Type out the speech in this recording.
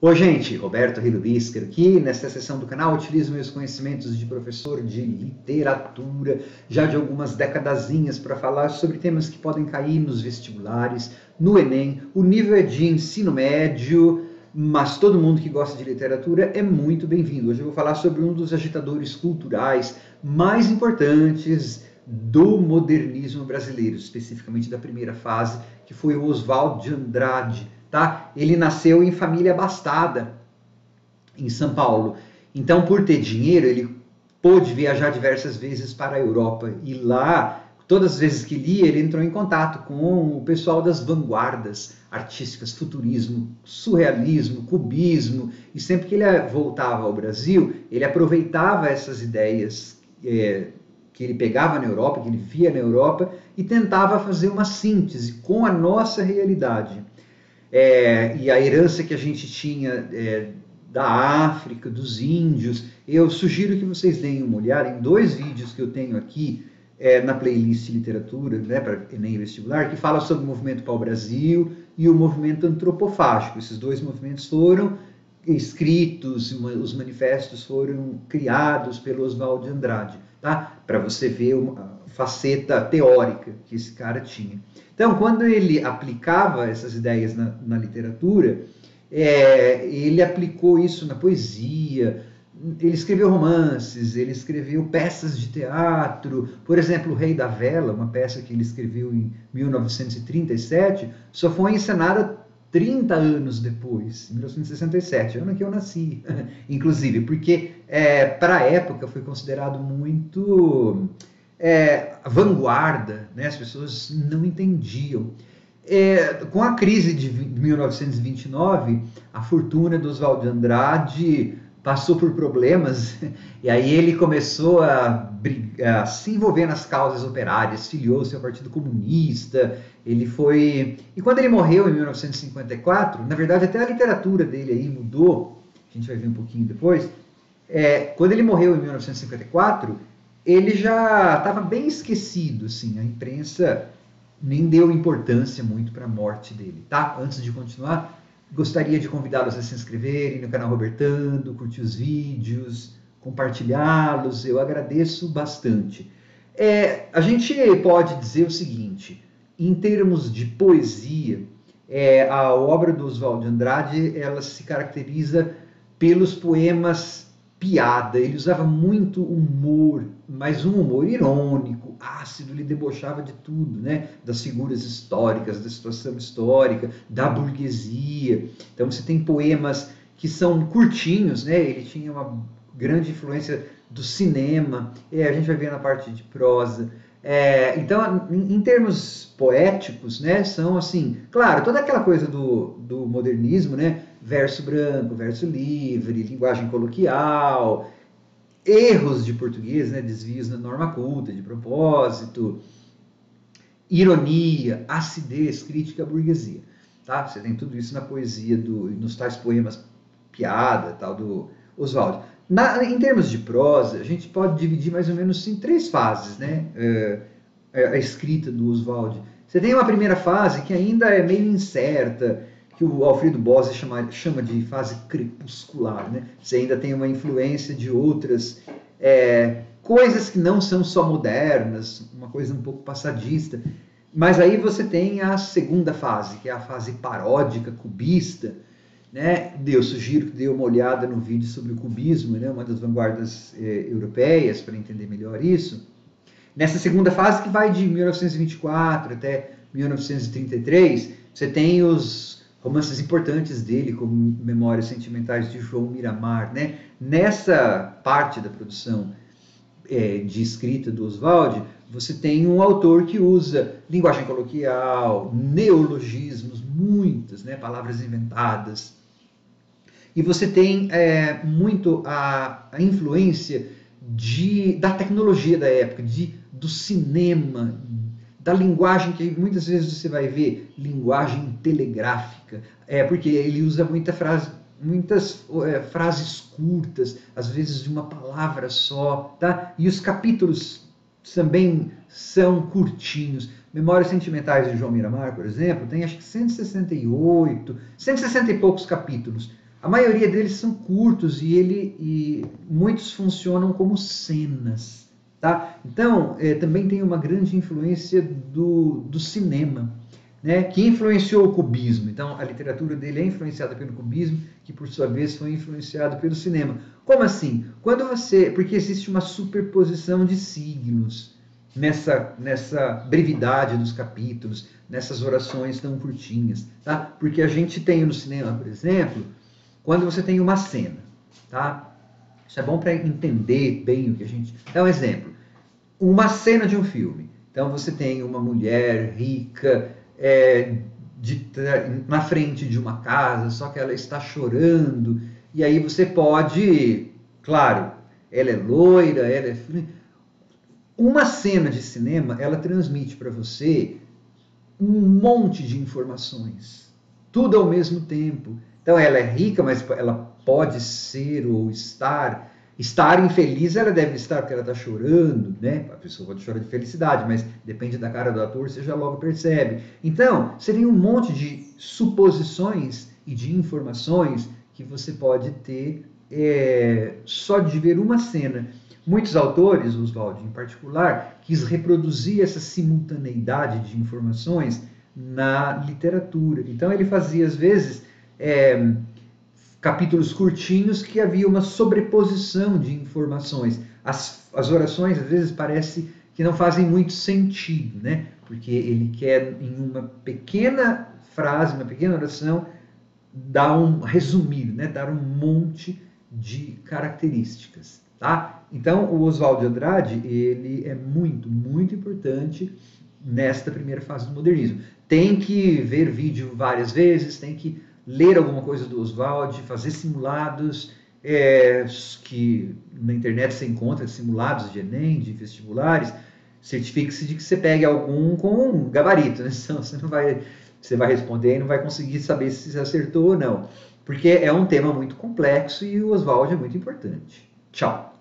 Oi, gente, Roberto Hilubischer aqui. Nesta sessão do canal utilizo meus conhecimentos de professor de literatura, já de algumas decadazinhas, para falar sobre temas que podem cair nos vestibulares, no Enem. O nível é de ensino médio, mas todo mundo que gosta de literatura é muito bem-vindo. Hoje eu vou falar sobre um dos agitadores culturais mais importantes do modernismo brasileiro, especificamente da primeira fase, que foi o Oswald de Andrade. Tá? Ele nasceu em família abastada em São Paulo. Então, por ter dinheiro, ele pôde viajar diversas vezes para a Europa. E lá, todas as vezes que lia, ele entrou em contato com o pessoal das vanguardas artísticas, futurismo, surrealismo, cubismo. E sempre que ele voltava ao Brasil, ele aproveitava essas ideias que ele pegava na Europa, que ele via na Europa, e tentava fazer uma síntese com a nossa realidade. E a herança que a gente tinha da África, dos índios. Eu sugiro que vocês deem uma olhada em dois vídeos que eu tenho aqui na playlist literatura, né, para Enem Vestibular, que fala sobre o movimento pau-brasil e o movimento antropofágico. Esses dois movimentos foram escritos, os manifestos foram criados pelo Oswald de Andrade, tá? Para você ver a faceta teórica que esse cara tinha. Então, quando ele aplicava essas ideias na literatura, ele aplicou isso na poesia, ele escreveu romances, ele escreveu peças de teatro. Por exemplo, O Rei da Vela, uma peça que ele escreveu em 1937, só foi encenada 30 anos depois, em 1967, ano que eu nasci, inclusive, porque para a época foi considerado muito vanguarda, né? As pessoas não entendiam. Com a crise de 1929, a fortuna do Oswald de Andrade passou por problemas, e aí ele começou a se envolver nas causas operárias, filiou-se ao Partido Comunista. Ele foi... E quando ele morreu em 1954, na verdade até a literatura dele aí mudou, a gente vai ver um pouquinho depois. Quando ele morreu em 1954, ele já estava bem esquecido, assim, a imprensa nem deu importância muito para a morte dele, tá? Antes de continuar, gostaria de convidá-los a se inscreverem no canal Robertando, curtir os vídeos, compartilhá-los, eu agradeço bastante. A gente pode dizer o seguinte, em termos de poesia, a obra do Oswald de Andrade, ela se caracteriza pelos poemas piada. Ele usava muito humor, mas um humor irônico, ácido. Ele debochava de tudo, né? Das figuras históricas, da situação histórica, da burguesia. Então você tem poemas que são curtinhos, né? Ele tinha uma grande influência do cinema, a gente vai ver na parte de prosa. Então, em termos poéticos, né, são assim, claro, toda aquela coisa do modernismo, né, verso branco, verso livre, linguagem coloquial, erros de português, né, desvios na norma culta, de propósito, ironia, acidez, crítica à burguesia. Tá? Você tem tudo isso na poesia, nos tais poemas piada, tal, do Oswald. Em termos de prosa, a gente pode dividir mais ou menos em três fases, né? A escrita do Oswald. Você tem uma primeira fase que ainda é meio incerta, que o Alfredo Bose chama de fase crepuscular, né? Você ainda tem uma influência de outras coisas que não são só modernas, uma coisa um pouco passadista. Mas aí você tem a segunda fase, que é a fase paródica, cubista, né? Eu sugiro que dê uma olhada no vídeo sobre o cubismo, né? Uma das vanguardas europeias, para entender melhor isso. Nessa segunda fase, que vai de 1924 até 1933, você tem os romances importantes dele, como Memórias Sentimentais de João Miramar, né? Nessa parte da produção de escrita do Oswald, você tem um autor que usa linguagem coloquial, neologismos, muitas, né, palavras inventadas. E você tem muito a influência da tecnologia da época, do cinema, da linguagem que muitas vezes você vai ver, linguagem telegráfica, porque ele usa muitas frases curtas, às vezes de uma palavra só, tá? E os capítulos também são curtinhos. Memórias Sentimentais de João Miramar, por exemplo, tem acho que 160 e poucos capítulos. A maioria deles são curtos e muitos funcionam como cenas. Tá? Então, também tem uma grande influência do cinema, né, que influenciou o cubismo. Então, a literatura dele é influenciada pelo cubismo, que por sua vez foi influenciado pelo cinema. Como assim? Porque existe uma superposição de signos nessa brevidade dos capítulos, nessas orações tão curtinhas, tá? Porque a gente tem no cinema, por exemplo, quando você tem uma cena, tá? Isso é bom para entender bem o que a gente... Dá um exemplo. Uma cena de um filme. Então você tem uma mulher rica na frente de uma casa, só que ela está chorando, e aí você pode, claro, ela é loira, ela é... Uma cena de cinema, ela transmite para você um monte de informações, tudo ao mesmo tempo. Então ela é rica, mas ela pode ser ou estar infeliz, ela deve estar porque ela está chorando, né? A pessoa pode chorar de felicidade, mas depende da cara do ator, você já logo percebe. Então, seria um monte de suposições e de informações que você pode ter só de ver uma cena. Muitos autores, Oswald em particular, quis reproduzir essa simultaneidade de informações na literatura. Então ele fazia, às vezes, capítulos curtinhos que havia uma sobreposição de informações. As orações, às vezes, parece que não fazem muito sentido, né? Porque ele quer, em uma pequena frase, uma pequena oração, resumir, né? Dar um monte de características. Tá? Então, o Oswald de Andrade, ele é muito, muito importante nesta primeira fase do modernismo. Tem que ver vídeo várias vezes, tem que ler alguma coisa do Oswald, fazer simulados, que na internet você encontra simulados de Enem, de vestibulares. Certifique-se de que você pegue algum com um gabarito, né? Senão você vai responder e não vai conseguir saber se você acertou ou não. Porque é um tema muito complexo e o Oswald é muito importante. Tchau!